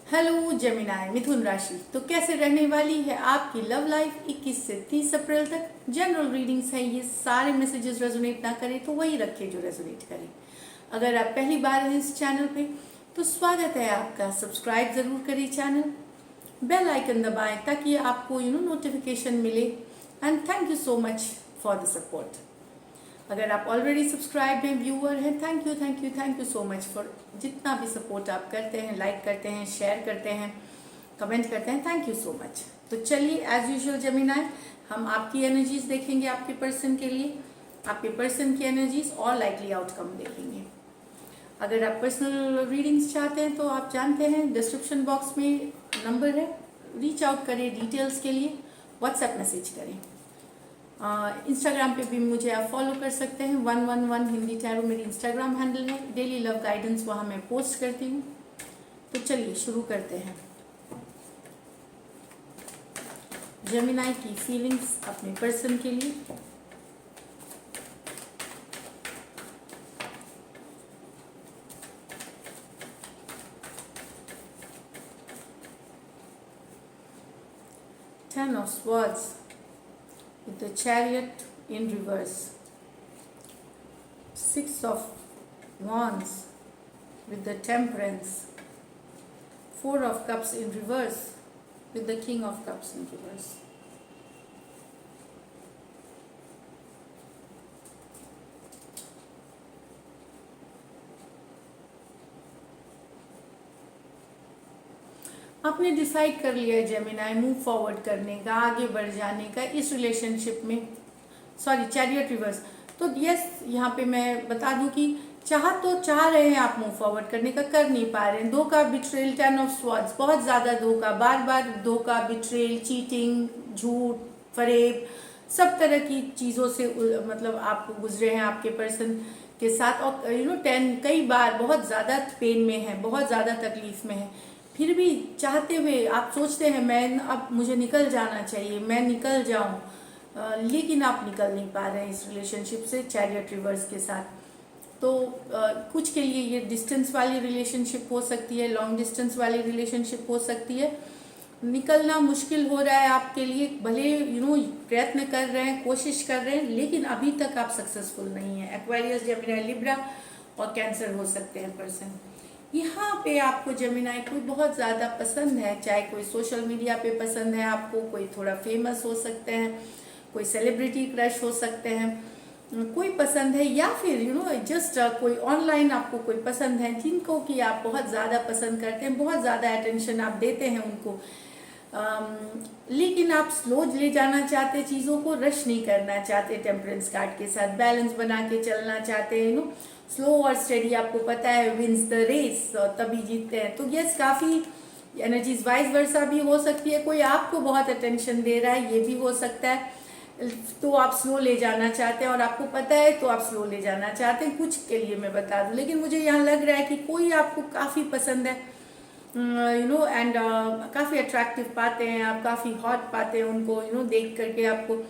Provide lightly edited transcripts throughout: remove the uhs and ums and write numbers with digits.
Hello Gemini मिथुन राशि। तो कैसे रहने वाली है आपकी लव लाइफ 21 से 30 अप्रैल तक। जनरल रीडिंग्स है, ये सारे मैसेजेस रेजोनेट ना करें तो वही रखें जो रेजोनेट करें। अगर आप पहली बार हैं इस चैनल पे तो स्वागत है आपका। सब्सक्राइब जरूर करिए चैनल, बेल आइकन दबाएं ताकि आपको नोटिफिकेशन मिले। And thank you so much for the support. अगर आप ऑलरेडी सब्सक्राइब हैं, व्यूअर हैं, thank you so much for जितना भी सपोर्ट आप करते हैं, लाइक करते हैं, शेयर करते हैं, कमेंट करते हैं, थैंक यू सो मच। तो चलिए एज यूजुअल जेमिनाई, हम आपकी एनर्जीज देखेंगे आपके पर्सन के लिए, आपके पर्सन की एनर्जीज और लाइकली आउटकम देखेंगे। अगर आप पर्सनल रीडिंग्स चाहते हैं तो आप जानते हैं डिस्क्रिप्शन बॉक्स में नंबर है, रीच आउट करें डिटेल्स के लिए, व्हाट्सएप मैसेज करें। इंस्टाग्राम पे भी मुझे आप फॉलो कर सकते हैं, 111 हिंदी टैरो मेरी इंस्टाग्राम हैंडल है। डेली लव गाइडेंस वहाँ मैं पोस्ट करती हूँ। तो चलिए शुरू करते हैं। जेमिनाई की फीलिंग्स अपने पर्सन के लिए। Ten of Swords with the Chariot in reverse, Six of Wands with the Temperance, Four of Cups in reverse with the King of Cups in reverse. आपने डिसाइड कर लिया है जेमिनाई मूव फॉरवर्ड करने का, आगे बढ़ जाने का इस रिलेशनशिप में। Sorry, chariot reverse. तो यस, यहाँ पे मैं बता दूं कि चाह रहे हैं आप मूव फॉरवर्ड करने का, कर नहीं पा रहे हैं। धोखा, बिट्रेल, 10 ऑफ स्वॉर्ड्स, बहुत ज़्यादा धोखा, बार बार धोखा, बिट्रेल, चीटिंग, झूठ, फरेब, सब तरह की चीज़ों से मतलब आप गुजरे हैं आपके पर्सन के साथ। और 10 कई बार बहुत ज़्यादा पेन में है, बहुत ज़्यादा तकलीफ में है, फिर भी चाहते हुए आप सोचते हैं मैं अब मुझे निकल जाना चाहिए, मैं निकल जाऊं, लेकिन आप निकल नहीं पा रहे हैं इस रिलेशनशिप से चैरियट रिवर्स के साथ। तो कुछ के लिए ये डिस्टेंस वाली रिलेशनशिप हो सकती है, लॉन्ग डिस्टेंस वाली रिलेशनशिप हो सकती है। निकलना मुश्किल हो रहा है आपके लिए, भले प्रयत्न कर रहे हैं, कोशिश कर रहे हैं, लेकिन अभी तक आप सक्सेसफुल नहीं है। एक्वेरियस, जेमिनी, लिब्रा और कैंसर हो सकते हैं पर्सन। यहाँ पे आपको जेमिनाई कोई बहुत ज़्यादा पसंद है, चाहे कोई सोशल मीडिया पे पसंद है आपको, कोई थोड़ा फेमस हो सकते हैं, कोई सेलिब्रिटी क्रश हो सकते हैं, कोई पसंद है, या फिर जस्ट कोई ऑनलाइन आपको कोई पसंद है जिनको कि आप बहुत ज़्यादा पसंद करते हैं, बहुत ज़्यादा अटेंशन आप देते हैं उनको, लेकिन आप स्लो ले जाना चाहते, चीज़ों को रश नहीं करना चाहते, टेम्परेंस कार्ड के साथ बैलेंस बना के चलना चाहते हैं। स्लो और स्टडी आपको पता है विंस द रेस, तभी जीतते हैं। तो यस, काफ़ी एनर्जीज वाइज वर्सा भी हो सकती है। कोई आपको बहुत अटेंशन दे रहा है, ये भी हो सकता है, तो आप स्लो ले जाना चाहते हैं और आपको पता है तो आप स्लो ले जाना चाहते हैं। कुछ के लिए मैं बता दूं, लेकिन मुझे यहाँ लग रहा है कि कोई आपको काफ़ी पसंद है, एंड काफ़ी अट्रैक्टिव पाते हैं आप, काफ़ी हॉट पाते हैं उनको, देख करके आपको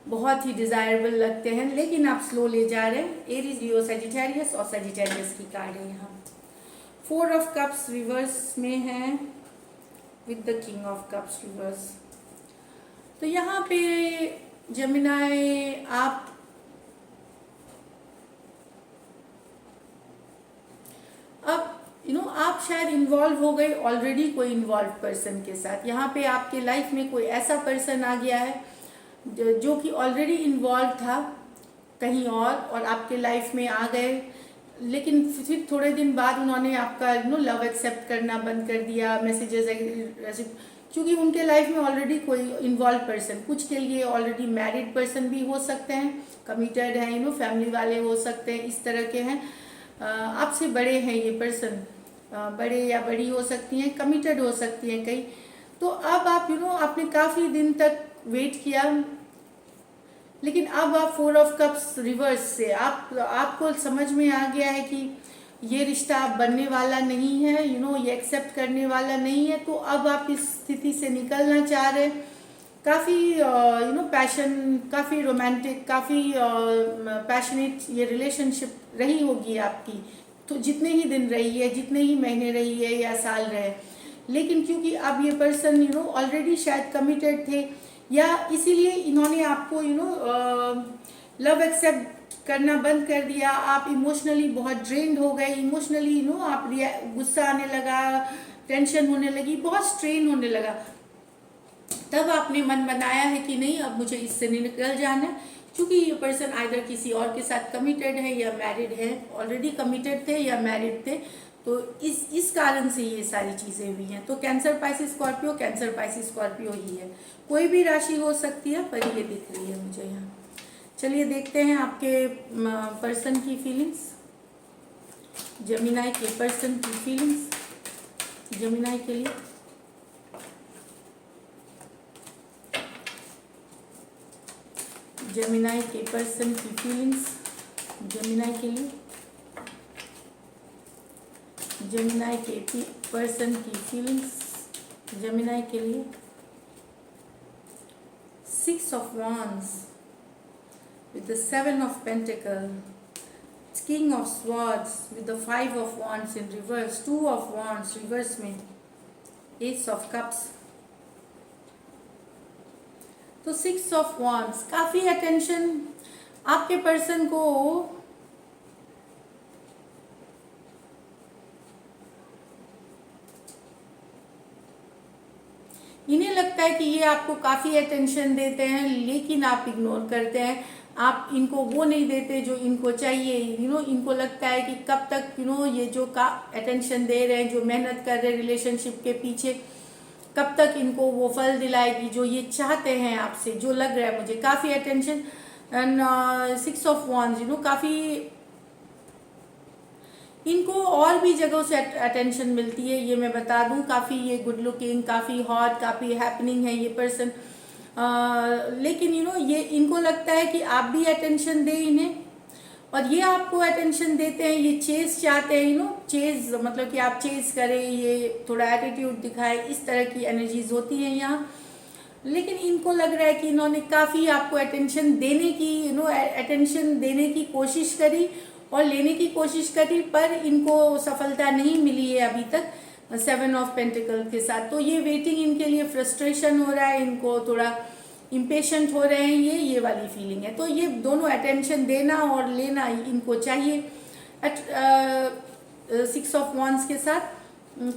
बहुत ही डिजायरेबल लगते हैं, लेकिन आप स्लो ले जा रहे हैं। एरीज, लियो, सजिटेरियस और सजिटेरियस की कार्ड है यहाँ। 4 ऑफ कप्स रिवर्स में है with the king of cups reverse. तो यहाँ पे जेमिनाई आप अब आप शायद इन्वॉल्व हो गए ऑलरेडी कोई इन्वॉल्व पर्सन के साथ। यहाँ पे आपके लाइफ में कोई ऐसा पर्सन आ गया है जो कि ऑलरेडी इन्वॉल्व था कहीं और आपके लाइफ में आ गए, लेकिन फिर थोड़े दिन बाद उन्होंने आपका लव एक्सेप्ट करना बंद कर दिया, मैसेजेस, क्योंकि उनके लाइफ में ऑलरेडी कोई इन्वॉल्व पर्सन, कुछ के लिए ऑलरेडी मैरिड पर्सन भी हो सकते हैं, कमिटेड हैं, फैमिली वाले हो सकते हैं, इस तरह के हैं, आपसे बड़े हैं ये पर्सन, बड़े या बड़ी हो सकती हैं, कमिटेड हो सकती हैं कई। तो अब आप आपने काफ़ी दिन तक वेट किया, लेकिन अब आप 4 ऑफ कप्स रिवर्स से आपको समझ में आ गया है कि ये रिश्ता अब बनने वाला नहीं है, ये एक्सेप्ट करने वाला नहीं है। तो अब आप इस स्थिति से निकलना चाह रहे हैं। काफ़ी पैशन, काफ़ी रोमांटिक, काफ़ी पैशनेट ये रिलेशनशिप रही होगी आपकी, तो जितने ही दिन रही है, जितने ही महीने रही है या साल रहे, लेकिन क्योंकि अब ये पर्सन ऑलरेडी शायद कमिटेड थे, या इसीलिए इन्होंने आपको लव एक्सेप्ट करना बंद कर दिया। आप इमोशनली बहुत ड्रेन्ड हो गए, इमोशनली आप गुस्सा आने लगा, टेंशन होने लगी, बहुत स्ट्रेन होने लगा। तब आपने मन बनाया है कि नहीं, अब मुझे इससे निकल जाना है, क्योंकि ये पर्सन आइदर किसी और के साथ कमिटेड है या मैरिड है, ऑलरेडी कमिटेड थे या मैरिड थे। तो इस कारण से ये सारी चीज़ें हुई हैं। तो Cancer Pisces Scorpio, Cancer Pisces Scorpio ही है, कोई भी राशि हो सकती है, पर ये दिख रही है मुझे यहाँ। चलिए देखते हैं आपके पर्सन की फीलिंग्स, जेमिनी के पर्सन की फीलिंग्स, जेमिनी के लिए। जेमिनी के पर्सन की फीलिंग्स, जेमिनी के लिए, जेमिनी के पर्सन की फीलिंग्स, जेमिनी के लिए। 6 of Wands with the 7 of Pentacles, King of Swords with the 5 of Wands in reverse, 2 of Wands reverse में, Ace of Cups। तो 6 of Wands, काफ़ी अटेंशन आपके पर्सन को इन्हें लगता है कि ये आपको काफ़ी अटेंशन देते हैं, लेकिन आप इग्नोर करते हैं। आप इनको वो नहीं देते जो इनको चाहिए। इनको लगता है कि कब तक ये जो का अटेंशन दे रहे हैं, जो मेहनत कर रहे हैं रिलेशनशिप के पीछे, कब तक इनको वो फल दिलाएगी जो ये चाहते हैं आपसे, जो लग रहा है मुझे काफ़ी अटेंशन। एंड 6 of Wands काफ़ी इनको और भी जगहों से अटेंशन मिलती है, ये मैं बता दूं। काफ़ी ये गुड लुकिंग, काफ़ी हॉट, काफ़ी हैपनिंग है ये पर्सन। लेकिन ये इनको लगता है कि आप भी अटेंशन दें इन्हें, और ये आपको अटेंशन देते हैं। ये चेज चाहते हैं, चेज मतलब कि आप चेज करें, ये थोड़ा एटीट्यूड दिखाए, इस तरह की एनर्जीज होती हैं यहाँ। लेकिन इनको लग रहा है कि इन्होंने काफ़ी आपको अटेंशन देने की अटेंशन देने की कोशिश करी और लेने की कोशिश करी, पर इनको सफलता नहीं मिली है अभी तक 7 of Pentacles के साथ। तो ये वेटिंग इनके लिए फ्रस्ट्रेशन हो रहा है, इनको थोड़ा इम्पेशेंट हो रहे हैं, ये वाली फीलिंग है। तो ये दोनों अटेंशन देना और लेना इनको चाहिए। 6 of Wands के साथ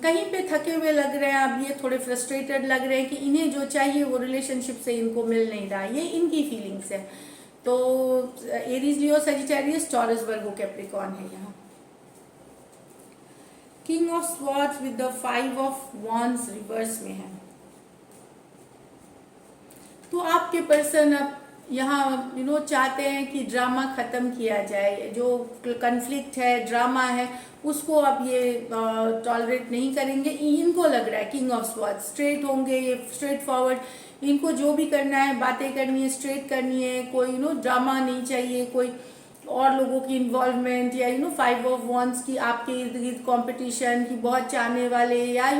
कहीं पे थके हुए लग रहे हैं, अब ये थोड़े फ्रस्ट्रेटेड लग रहे हैं कि इन्हें जो चाहिए वो रिलेशनशिप से इनको मिल नहीं रहा, ये इनकी फीलिंग्स है। तो एरीज, लियो, सजिटेरियस, टॉरस, वर्गो, कैप्रिकॉर्न है यहाँ। King of swords with the 5 of Wands reverse में है। तो आपके पर्सन अब यहाँ चाहते हैं कि ड्रामा ख़त्म किया जाए, जो कन्फ्लिक्ट है, ड्रामा है, उसको अब ये टॉलरेट नहीं करेंगे। इनको लग रहा है किंग ऑफ स्वॉर्ड्स स्ट्रेट होंगे, ये स्ट्रेट फॉरवर्ड, इनको जो भी करना है, बातें करनी है, स्ट्रेट करनी है, कोई ड्रामा नहीं चाहिए, कोई और लोगों की इन्वॉल्वमेंट, या 5 of Wands की आपके इर्द गिर्द कॉम्पिटिशन की बहुत चाहने वाले, या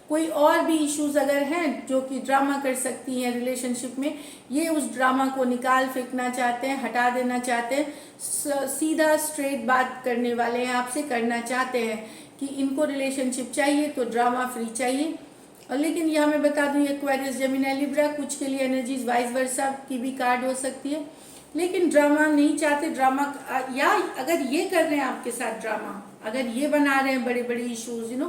कोई और भी इश्यूज अगर हैं जो कि ड्रामा कर सकती हैं रिलेशनशिप में, ये उस ड्रामा को निकाल फेंकना चाहते हैं, हटा देना चाहते हैं। सीधा स्ट्रेट बात करने वाले हैं आपसे, करना चाहते हैं कि इनको रिलेशनशिप चाहिए तो ड्रामा फ्री चाहिए। और लेकिन यहाँ मैं बता दूँ, एक्वेरियस, जेमिनी, लिब्रा, कुछ के लिए एनर्जीज वाइस वर्सा की भी कार्ड हो सकती है, लेकिन ड्रामा नहीं चाहते। ड्रामा, या अगर ये कर रहे हैं आपके साथ ड्रामा, अगर ये बना रहे हैं बड़े बड़े इश्यूज,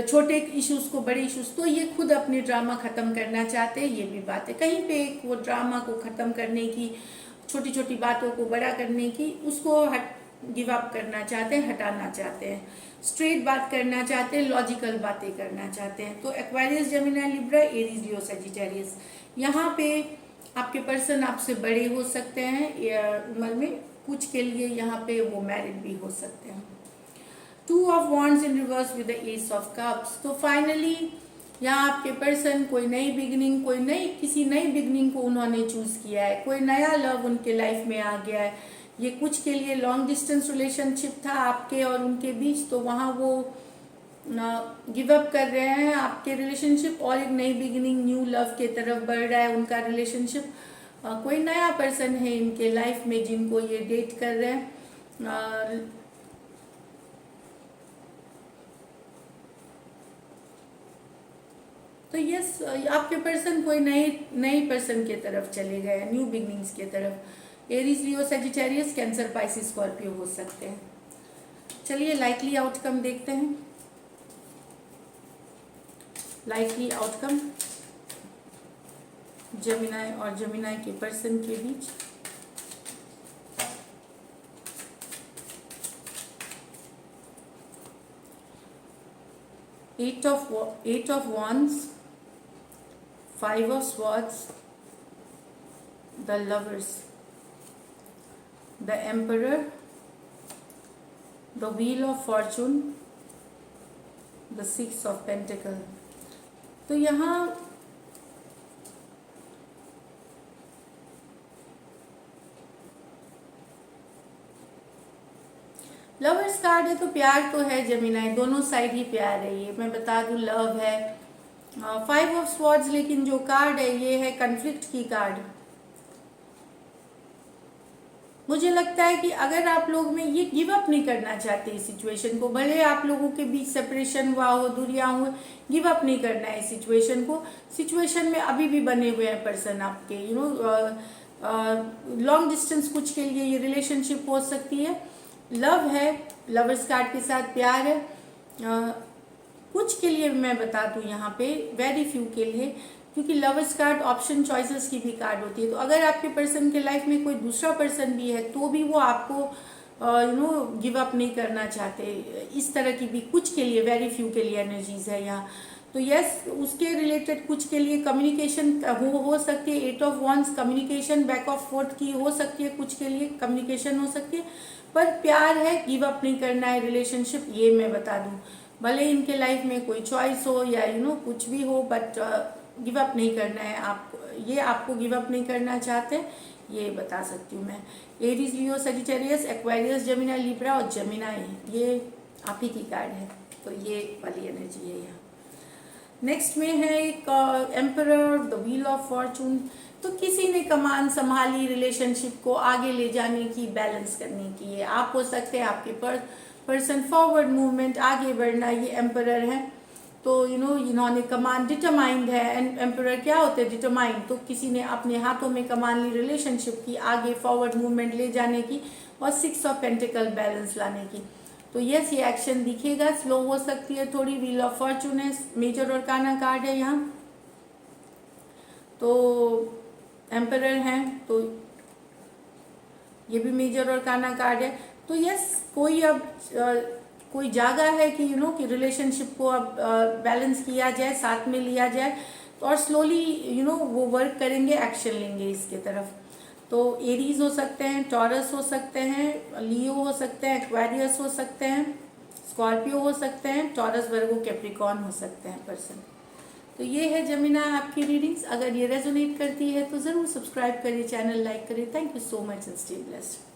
छोटे इश्यूज को बड़े इश्यूज, तो ये खुद अपने ड्रामा ख़त्म करना चाहते हैं। ये भी बात है, कहीं पे वो ड्रामा को ख़त्म करने की, छोटी छोटी बातों को बड़ा करने की, उसको गिव अप करना चाहते हैं, हटाना चाहते हैं, स्ट्रेट बात करना चाहते हैं, लॉजिकल बातें करना चाहते हैं। तो Aquarius, Gemini, Libra, Aries, Leo, Sagittarius, यहाँ पे आपके पर्सन आपसे बड़े हो सकते हैं उम्र में, कुछ के लिए यहाँ पे वो मैरिड भी हो सकते हैं। 2 of Wands in reverse with the Ace of Cups। तो फाइनली यहाँ आपके पर्सन कोई नई बिगनिंग, किसी नई बिगनिंग को उन्होंने चूज किया है, कोई नया लव उनके लाइफ में आ गया है। ये कुछ के लिए लॉन्ग डिस्टेंस रिलेशनशिप था आपके और उनके बीच, तो वहाँ वो गिव अप कर रहे हैं आपके रिलेशनशिप, और एक नई बिगिनिंग, न्यू लव के तरफ बढ़ रहा है उनका रिलेशनशिप। कोई नया पर्सन है इनके लाइफ में जिनको ये डेट कर रहे हैं। तो यस, आपके पर्सन कोई नई पर्सन की तरफ चले गए, न्यू बिगनिंग्स की तरफ। Aries, Leo, Sagittarius, Cancer, Pisces, Scorpio हो सकते हैं। चलिए लाइकली आउटकम देखते हैं। लाइकली आउटकम जेमिनाई और जेमिनाई के पर्सन के बीच। Eight of wands, 5 of swords, the lovers, the emperor, the wheel of fortune, the 6 of pentacle। तो यहाँ लवर्स कार्ड है, तो प्यार तो है जेमिनाई, दोनों साइड ही प्यार है, ये मैं बता दूं, लव है। 5 ऑफ स्वॉर्ड्स, लेकिन जो कार्ड है ये है कन्फ्लिक्ट की कार्ड। मुझे लगता है कि अगर आप लोग में ये गिव अप नहीं करना चाहते इस सिचुएशन को, भले आप लोगों के बीच सेपरेशन हुआ हो, दूरियां हुए, गिव अप नहीं करना है इस सिचुएशन को। सिचुएशन में अभी भी बने हुए हैं पर्सन आपके, लॉन्ग डिस्टेंस कुछ के लिए ये रिलेशनशिप हो सकती है। लव है, लवर्स कार्ड के साथ प्यार है। कुछ के लिए मैं बता दूं यहाँ पे, वेरी फ्यू के लिए, क्योंकि लवर्स कार्ड ऑप्शन चॉइसेस की भी कार्ड होती है। तो अगर आपके पर्सन के लाइफ में कोई दूसरा पर्सन भी है तो भी वो आपको गिव अप नहीं करना चाहते, इस तरह की भी कुछ के लिए, वेरी फ्यू के लिए एनर्जीज है यहाँ। तो यस, उसके रिलेटेड कुछ के लिए कम्युनिकेशन हो सकती है। 8 of wands communication, back of fourth की हो सकती है, कुछ के लिए कम्युनिकेशन हो सकती है, पर प्यार है, गिव अप नहीं करना है रिलेशनशिप, ये मैं बता दूं। भले इनके लाइफ में कोई चॉइस हो या कुछ भी हो, बट गिव अप नहीं करना है आपको, ये आपको गिव अप नहीं करना चाहते, ये बता सकती हूँ मैं। Aries, Leo, Sagittarius, Aquarius, Gemini, Libra और जेमिनी, ये आप ही की कार्ड है, तो ये वाली एनर्जी है यहाँ। नेक्स्ट में है एक emperor, the wheel of Fortune. तो किसी ने कमान संभाली रिलेशनशिप को आगे ले जाने की, बैलेंस करने की। आप हो सकते हैं, आपके पर्सन फॉरवर्ड मूवमेंट, आगे बढ़ना, ये एम्परर है। तो इन्होंने कमान, डिटरमाइंड है। एंड एम्परर क्या होते हैं? डिटरमाइंड। तो किसी ने अपने हाथों में कमान ली रिलेशनशिप की, आगे फॉरवर्ड मूवमेंट ले जाने की, और 6 ऑफ पेंटिकल बैलेंस लाने की। तो यस, ये एक्शन दिखेगा, स्लो हो सकती है थोड़ी। व्हील ऑफ फॉर्चून है, मेजर और काना कार्ड है यहाँ। तो एम्परर हैं, तो ये भी मेजर और काना कार्ड है। तो यस, कोई अब कोई जागा है कि कि रिलेशनशिप को अब बैलेंस किया जाए, साथ में लिया जाए, तो और स्लोली वो वर्क करेंगे, एक्शन लेंगे इसके तरफ। तो एरीज हो सकते हैं, टॉरस हो सकते हैं, लियो हो सकते हैं, एक्वेरियस हो सकते हैं, स्कॉर्पियो हो सकते हैं, टॉरस, वर्गो, कैप्रिकॉर्न हो सकते हैं पर्सन। तो ये है जेमिनी आपकी रीडिंग्स। अगर ये रेजोनेट करती है तो ज़रूर सब्सक्राइब करिए, चैनल लाइक करिए। Thank you so much and stay blessed.